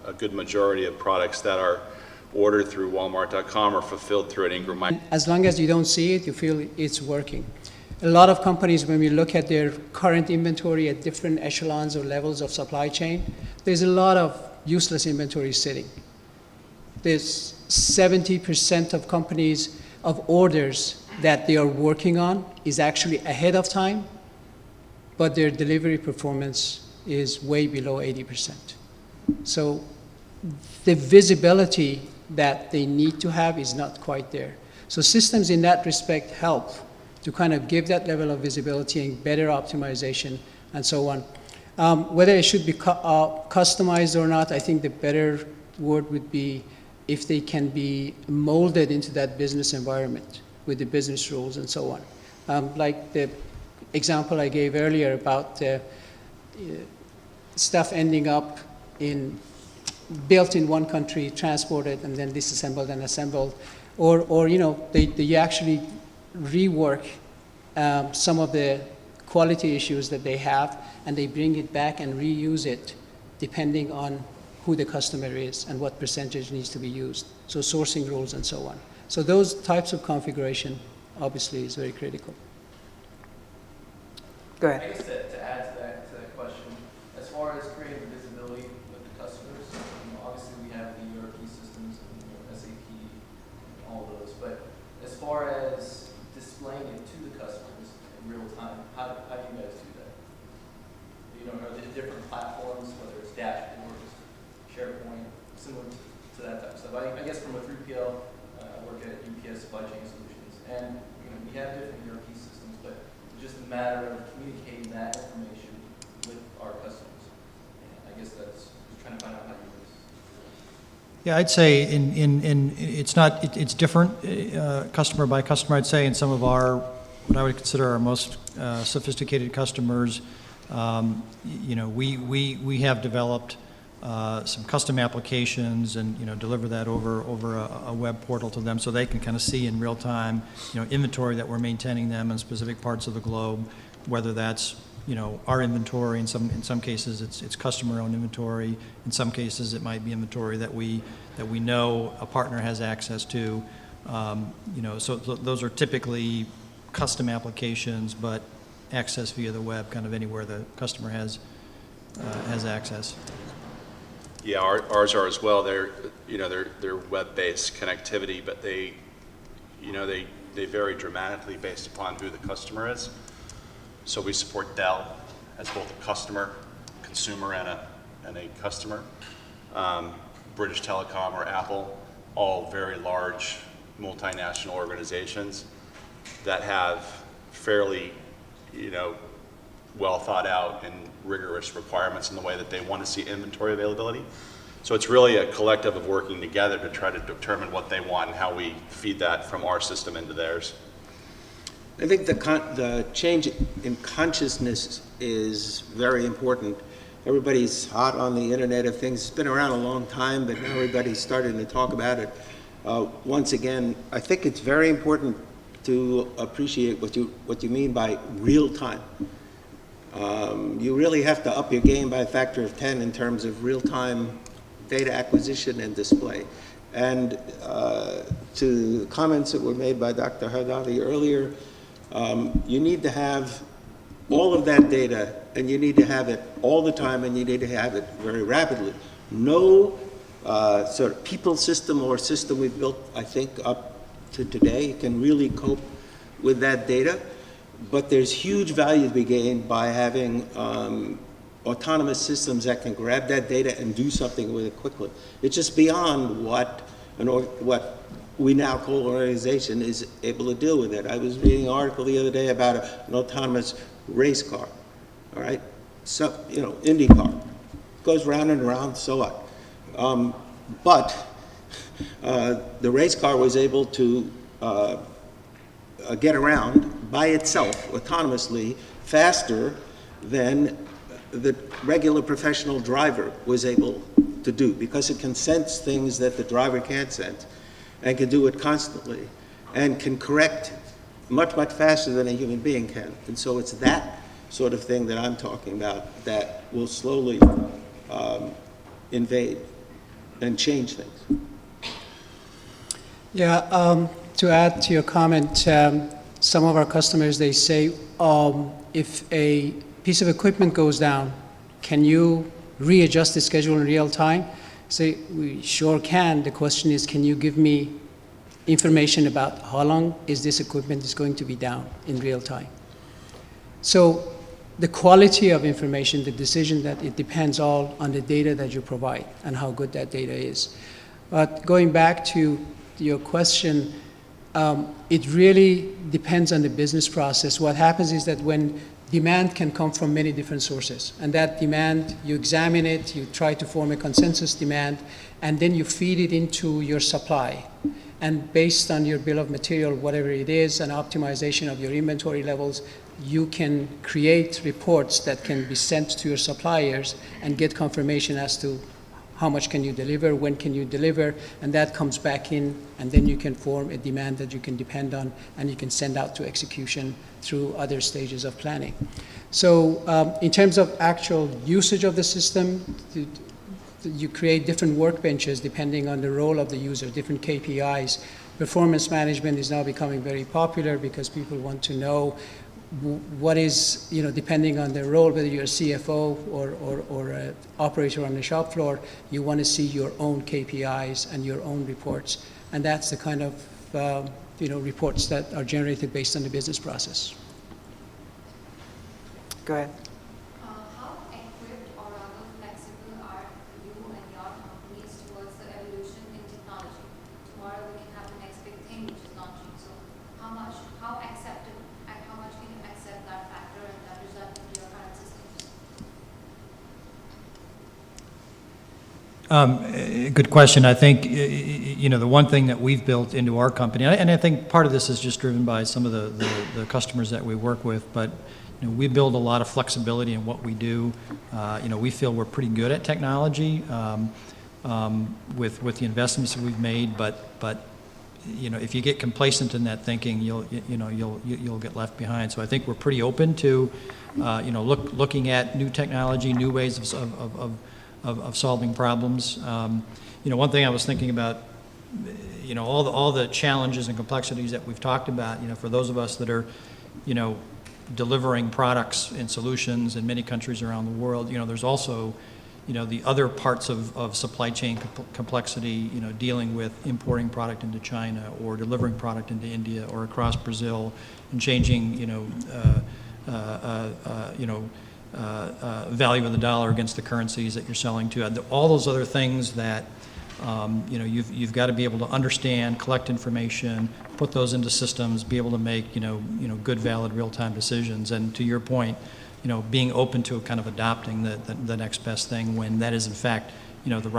A good majority of products that are ordered through Walmart.com are fulfilled through an Ingram Micro. As long as you don't see it, you feel it's working. A lot of companies, when we look at their current inventory at different echelons or levels of supply chain, there's a lot of useless inventory sitting. There's 70% of companies of orders that they are working on is actually ahead of time, but their delivery performance is way below 80%. So the visibility that they need to have is not quite there. So systems in that respect help to kind of give that level of visibility and better optimization and so on. Whether it should be customized or not, I think the better word would be if they can be molded into that business environment with the business rules and so on. Like the example I gave earlier about stuff ending up built in one country, transported, and then disassembled and assembled, or you know, they actually rework some of the quality issues that they have, and they bring it back and reuse it depending on who the customer is and what percentage needs to be used. So sourcing rules and so on. So those types of configuration obviously is very critical. Go I ahead. guess to add to that question, as far as creating the visibility with the customers, obviously we have the ERP systems, and, SAP, all those, but as far as displaying it to the customers in real time, how do you guys do that? Are there different platforms, whether it's dashboards, SharePoint, similar to that type of stuff? I guess from a 3PL, I work at UPS Supply Chain Solutions, and we have different ERP systems, but it's just a matter of communicating that information with our customers. And I guess that's just trying to find out how to do this. Yeah, I'd say it's different customer by customer. I'd say in some of what I would consider our most sophisticated customers, we have developed some custom applications and deliver that over a web portal to them so they can kind of see in real time inventory that we're maintaining them in specific parts of the globe, whether that's our inventory. In some cases it's customer owned inventory. In some cases it might be inventory that we know a partner has access to. So those are typically custom applications, but access via the web, kind of anywhere the customer has access. Yeah, ours are as well. They're web-based connectivity, but they vary dramatically based upon who the customer is. So we support Dell as both a customer, consumer, and a customer. British Telecom or Apple, all very large multinational organizations that have fairly well thought out and rigorous requirements in the way that they want to see inventory availability. So it's really a collective of working together to try to determine what they want and how we feed that from our system into theirs. I think the change in consciousness is very important. Everybody's hot on the Internet of Things. It's been around a long time, but now everybody's starting to talk about it. Once again, I think it's very important to appreciate what you mean by real time. You really have to up your game by a factor of 10 in terms of real-time data acquisition and display. And to the comments that were made by Dr. Adavi earlier, you need to have all of that data, and you need to have it all the time, and you need to have it very rapidly. No sort of people system or system we've built, I think, up to today can really cope with that data. But there's huge value to be gained by having autonomous systems that can grab that data and do something with it quickly. It's just beyond what we now call an organization is able to deal with it. I was reading an article the other day about an autonomous race car, all right? So, Indy car. Goes round and around, so what? But the race car was able to get around by itself, autonomously, faster than the regular professional driver was able to do, because it can sense things that the driver can't sense, and can do it constantly, and can correct much, much faster than a human being can. And so it's that sort of thing that I'm talking about that will slowly invade and change things. Yeah, to add to your comment, some of our customers, they say, if a piece of equipment goes down, can you readjust the schedule in real time? Say, we sure can. The question is, can you give me information about how long is this equipment is going to be down in real time? So the quality of information, the decision that it depends all on the data that you provide and how good that data is. But going back to your question, it really depends on the business process. What happens is that when demand can come from many different sources, and that demand, you examine it, you try to form a consensus demand, and then you feed it into your supply. And based on your bill of material, whatever it is, and optimization of your inventory levels, you can create reports that can be sent to your suppliers and get confirmation as to how much can you deliver, when can you deliver, and that comes back in, and then you can form a demand that you can depend on, and you can send out to execution through other stages of planning. So in terms of actual usage of the system, you create different workbenches depending on the role of the user, different KPIs. Performance management is now becoming very popular because people want to know what is, depending on their role, whether you're a CFO or an operator on the shop floor, you want to see your own KPIs and your own reports. And that's the kind of reports that are generated based on the business process. Go ahead. How equipped or rather flexible are you and your companies towards the evolution in technology? Tomorrow we can have the next big thing which is launching. So how accepted and how much can you accept that factor and that result into your current systems? Good question. I think, the one thing that we've built into our company, and I think part of this is just driven by some of the customers that we work with, but we build a lot of flexibility in what we do. We feel we're pretty good at technology with the investments that we've made, but if you get complacent in that thinking, you'll get left behind. So I think we're pretty open to looking at new technology, new ways of solving problems. One thing I was thinking about, all the challenges and complexities that we've talked about, for those of us that are, delivering products and solutions in many countries around the world, there's also, the other parts of supply chain complexity, dealing with importing product into China or delivering product into India or across Brazil and changing, value of the dollar against the currencies that you're selling to. All those other things that you've got to be able to understand, collect information, put those into systems, be able to make good, valid, real-time decisions. And to your point, being open to kind of adopting the next best thing when that is in fact the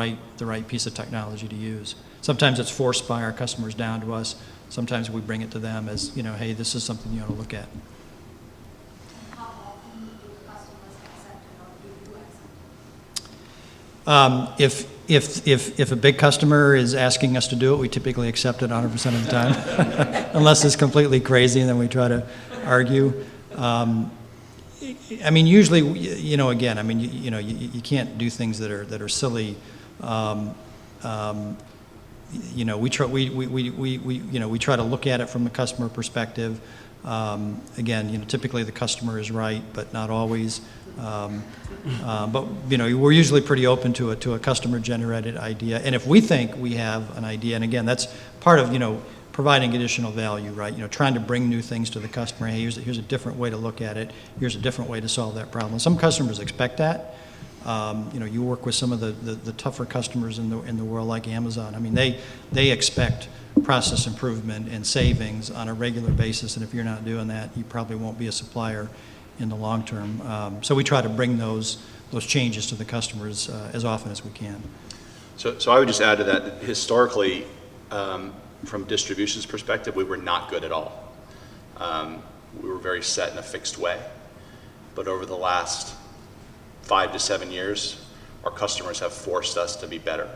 right piece of technology to use. Sometimes it's forced by our customers down to us. Sometimes we bring it to them as hey, this is something you ought to look at. How often do the customers accept it or do you accept it? If a big customer is asking us to do it, we typically accept it 100% of the time, unless it's completely crazy, and then we try to argue. Usually, again, you can't do things that are silly. We try to look at it from the customer perspective. Again, typically the customer is right, but not always. But we're usually pretty open to a customer-generated idea. And if we think we have an idea, and again, that's part of providing additional value, right? Trying to bring new things to the customer. Hey, here's a different way to look at it. Here's a different way to solve that problem. Some customers expect that. You work with some of the tougher customers in the world, like Amazon. They expect process improvement and savings on a regular basis, and if you're not doing that, you probably won't be a supplier in the long term. So we try to bring those changes to the customers as often as we can. So I would just add to that, historically, from distribution's perspective, we were not good at all. We were very set in a fixed way. But over the last 5 to 7 years, our customers have forced us to be better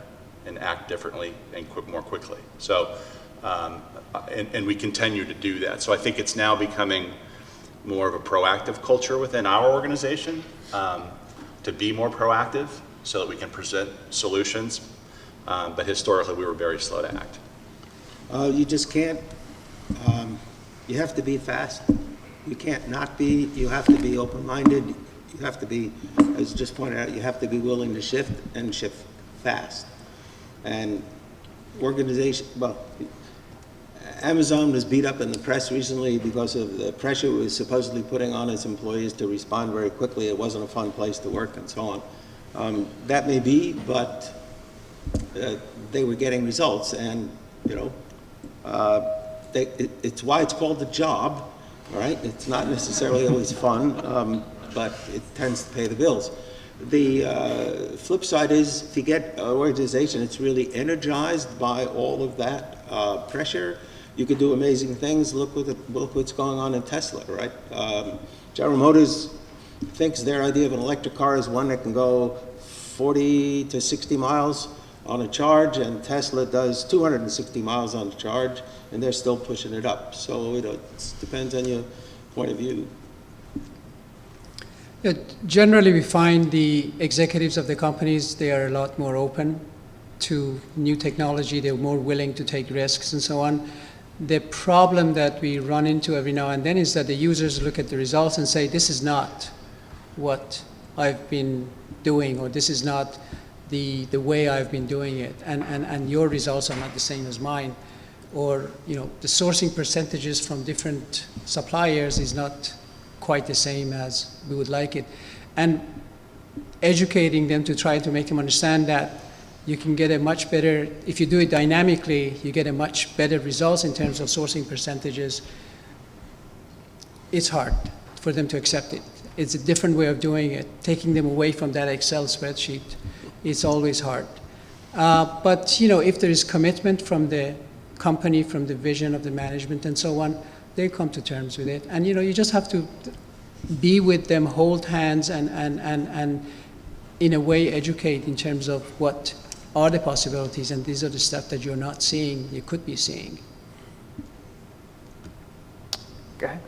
and act differently and more quickly. So, and we continue to do that. So I think it's now becoming more of a proactive culture within our organization, to be more proactive so that we can present solutions. But historically, we were very slow to act. You just can't, you have to be fast. You can't not be. You have to be open-minded. You have to be, as just pointed out, you have to be willing to shift and shift fast. And Amazon was beat up in the press recently because of the pressure it was supposedly putting on its employees to respond very quickly. It wasn't a fun place to work and so on. That may be, but they were getting results, and, you know, it's why it's called a job, all right? It's not necessarily always fun, but it tends to pay the bills. The flip side is, if you get an organization that's really energized by all of that pressure, you could do amazing things. Look what's going on in Tesla, right? General Motors thinks their idea of an electric car is one that can go 40 to 60 miles on a charge, and Tesla does 260 miles on a charge, and they're still pushing it up. So it depends on your point of view. Yeah, generally, we find the executives of the companies, they are a lot more open to new technology. They're more willing to take risks and so on. The problem that we run into every now and then is that the users look at the results and say, this is not what I've been doing, or this is not the way I've been doing it, and your results are not the same as mine. Or, you know, the sourcing percentages from different suppliers is not quite the same as we would like it. And educating them to try to make them understand that you can get a much better, if you do it dynamically, you get a much better results in terms of sourcing percentages. It's hard for them to accept it. It's a different way of doing it. Taking them away from that Excel spreadsheet, it's always hard. But, you know, if there is commitment from the company, from the vision of the management and so on, they come to terms with it. And, you know, you just have to be with them, hold hands, and in a way educate in terms of what are the possibilities, and these are the stuff that you're not seeing, you could be seeing. Go ahead.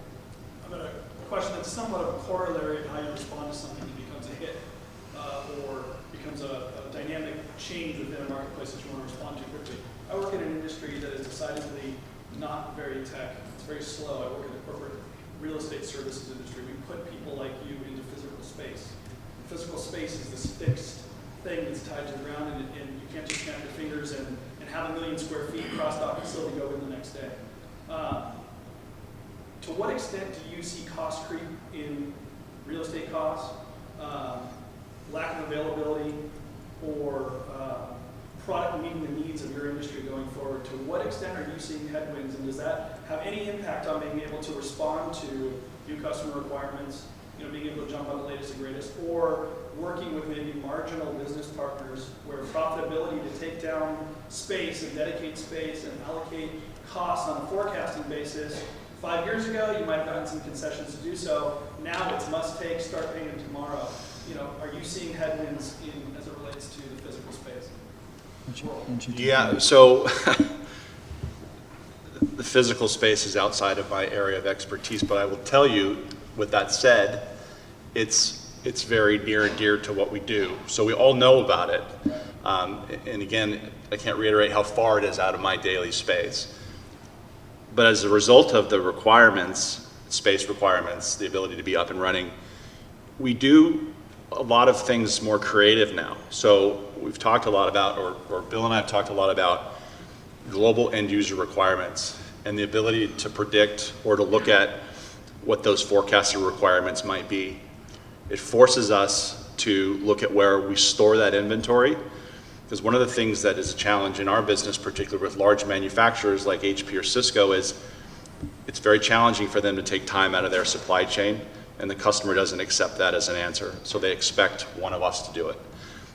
I've got a question that's somewhat of a corollary of how you respond to something that becomes a hit or becomes a dynamic change within a marketplace that you want to respond to quickly. I work in an industry that is decidedly not very tech. It's very slow. I work in the corporate real estate services industry. We put people like you into physical space. Physical space is this fixed thing that's tied to the ground, and you can't just snap your fingers and have 1 million square feet cross-dock facility go in the next day. To what extent do you see cost creep in real estate costs, lack of availability, or product meeting the needs of your industry going forward? To what extent are you seeing headwinds, and does that have any impact on being able to respond to new customer requirements, you know, being able to jump on the latest and greatest, or working with maybe marginal business partners where profitability to take down space and dedicate space and allocate costs on a forecasting basis? 5 years ago, you might have gotten some concessions to do so. Now it's must take, start paying tomorrow. You know, are you seeing headwinds as it relates to the physical space? Yeah, so the physical space is outside of my area of expertise, but I will tell you, with that said, it's very near and dear to what we do. So we all know about it. And again, I can't reiterate how far it is out of my daily space. But as a result of the requirements, space requirements, the ability to be up and running, we do a lot of things more creative now. So we've talked a lot about, or Bill and I have talked a lot about global end user requirements and the ability to predict or to look at what those forecasted requirements might be. It forces us to look at where we store that inventory, because one of the things that is a challenge in our business, particularly with large manufacturers like HP or Cisco, is it's very challenging for them to take time out of their supply chain, and the customer doesn't accept that as an answer. So they expect one of us to do it.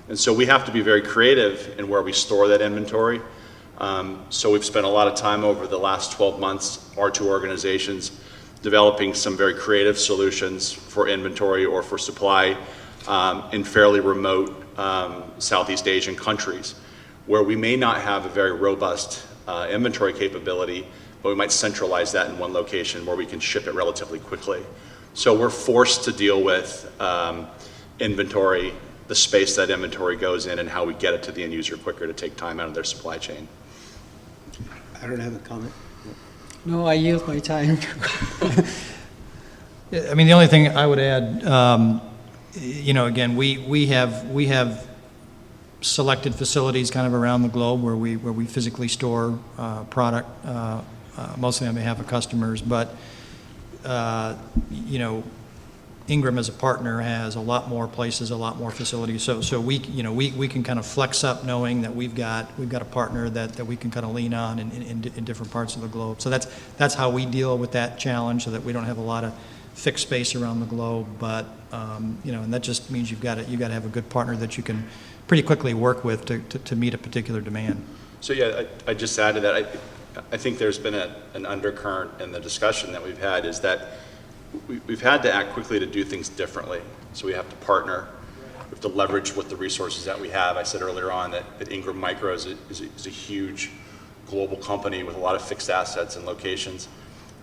And so we have to be very creative in where we store that inventory. So we've spent a lot of time over the last 12 months, our two organizations, developing some very creative solutions for inventory or for supply in fairly remote Southeast Asian countries, where we may not have a very robust inventory capability, but we might centralize that in one location where we can ship it relatively quickly. So we're forced to deal with inventory, the space that inventory goes in, and how we get it to the end user quicker to take time out of their supply chain. I don't have a comment. No, I yield my time. I mean, the only thing I would add, you know, again, we have selected facilities kind of around the globe where we physically store product, mostly on behalf of customers. But you know, Ingram as a partner has a lot more places, a lot more facilities. So we, you know, we can kind of flex up knowing that we've got a partner that we can kind of lean on in different parts of the globe. So that's how we deal with that challenge, so that we don't have a lot of fixed space around the globe. But you know, and that just means you've got to have a good partner that you can pretty quickly work with to meet a particular demand. So yeah, I just add to that. I think there's been an undercurrent in the discussion that we've had, is that we've had to act quickly to do things differently. So we have to partner. We have to leverage with the resources that we have. I said earlier on that Ingram Micro is a huge global company with a lot of fixed assets and locations.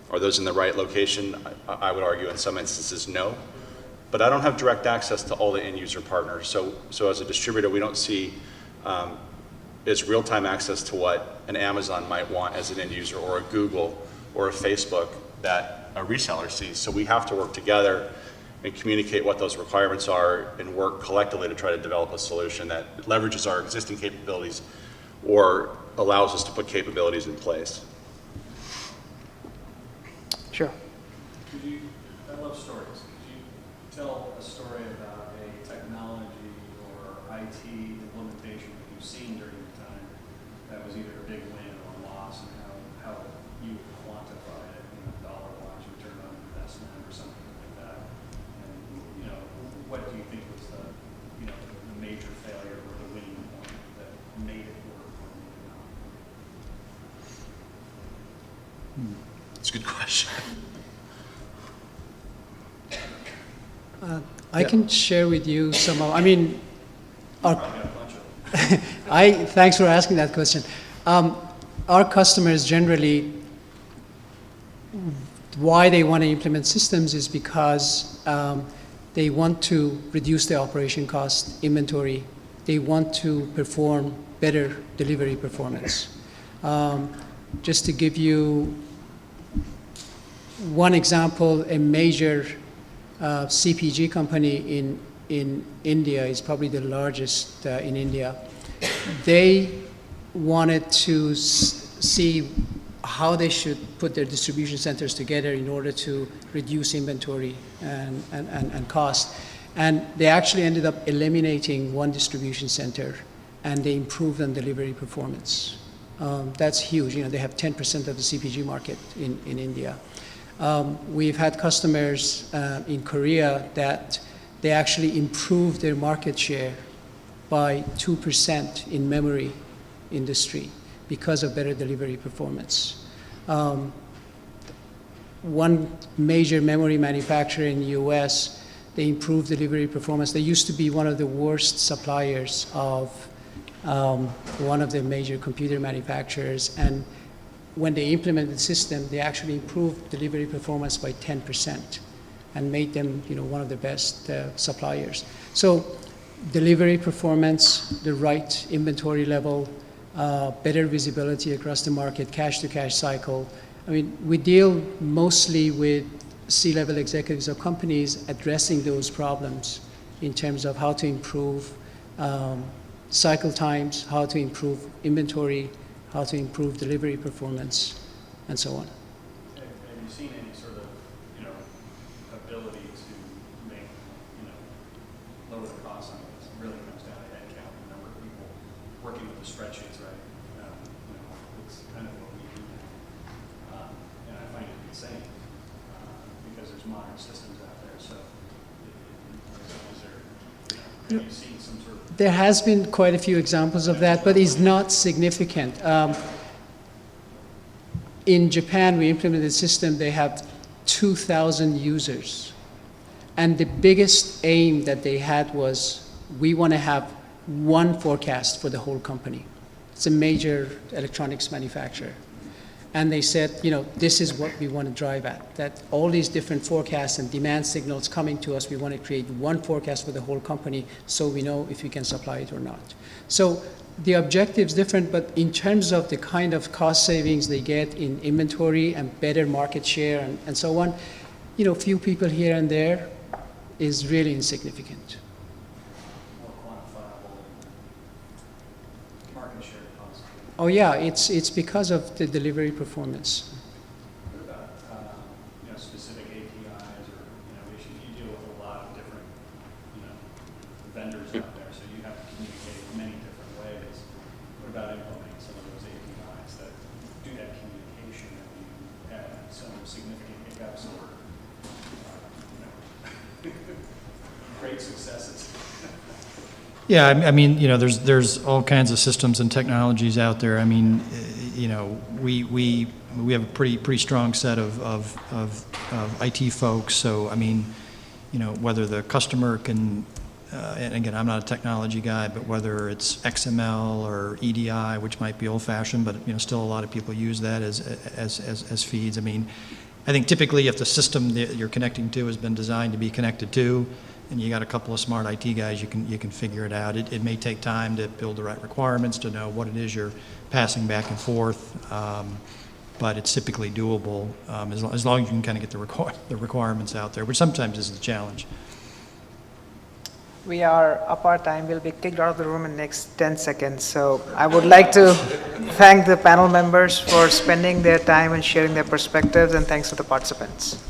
Are those in the right location? I would argue in some instances no. But I don't have direct access to all the end user partners. So as a distributor, we don't see is real-time access to what an Amazon might want as an end user, or a Google or a Facebook that a reseller sees. So we have to work together and communicate what those requirements are and work collectively to try to develop a solution that leverages our existing capabilities or allows us to put capabilities in place. Sure. I love stories. Could you tell a story about a technology or IT implementation that you've seen during your time that was either a big win or a loss, and how you would quantify it, you know, dollar-wise, return on investment or something like that? And, you know, what do you think was the, you know, the major failure or the winning point that made it work or made it not? It's a good question. I can share with you some of, I mean, Probably got a bunch of them. thanks for asking that question. Our customers generally, why they want to implement systems is because they want to reduce their operation cost, inventory. They want to perform better delivery performance. Just to give you one example, a major CPG company in India is probably the largest in India. They wanted to see how they should put their distribution centers together in order to reduce inventory and cost. And they actually ended up eliminating one distribution center, and they improved on delivery performance. That's huge. You know, they have 10% of the CPG market in India. We've had customers in Korea that they actually improved their market share by 2% in memory industry because of better delivery performance. One major memory manufacturer in the US, they improved delivery performance. They used to be one of the worst suppliers of one of the major computer manufacturers, and when they implemented the system, they actually improved delivery performance by 10% and made them, you know, one of the best suppliers. So delivery performance, the right inventory level, better visibility across the market, cash-to-cash cycle. I mean, we deal mostly with C-level executives of companies addressing those problems in terms of how to improve cycle times, how to improve inventory, how to improve delivery performance, and so on. Have you seen any sort of, you know, ability to make, you know, lower the cost on this? It really comes down to headcount, the number of people working with the spreadsheets, right? You know, it's kind of what we do now. And I find it insane because there's modern systems out there. So is there, you know, have you seen some sort of... There has been quite a few examples of that, but it's not significant. In Japan, we implemented a system. They have 2,000 users. And the biggest aim that they had was, we want to have one forecast for the whole company. It's a major electronics manufacturer. And they said, you know, this is what we want to drive at, that all these different forecasts and demand signals coming to us, we want to create one forecast for the whole company so we know if we can supply it or not. So the objective's different, but in terms of the kind of cost savings they get in inventory and better market share and so on, you know, few people here and there is really insignificant. more quantifiable market share cost? Oh yeah, it's because of the delivery performance. What about, you know, specific APIs or, you know, issues? You deal with a have some great successes. Yeah, I mean, you know, there's all kinds of systems and technologies out there. I mean, you know, we have a pretty strong set of IT folks. So, I mean, you know, whether the customer can, and again, I'm not a technology guy, but whether it's XML or EDI, which might be old-fashioned, but you know, still a lot of people use that as feeds. I mean, I think typically if the system that you're connecting to has been designed to be connected to, and you got a couple of smart IT guys, you can figure it out. It may take time to build the right requirements, to know what it is you're passing back and forth, but it's typically doable as long as you can kind of get the requirements out there, which sometimes is the challenge. We are up our time. We'll be kicked out of the room in the next 10 seconds. So I would like to thank the panel members for spending their time and sharing their perspectives, and thanks to the participants.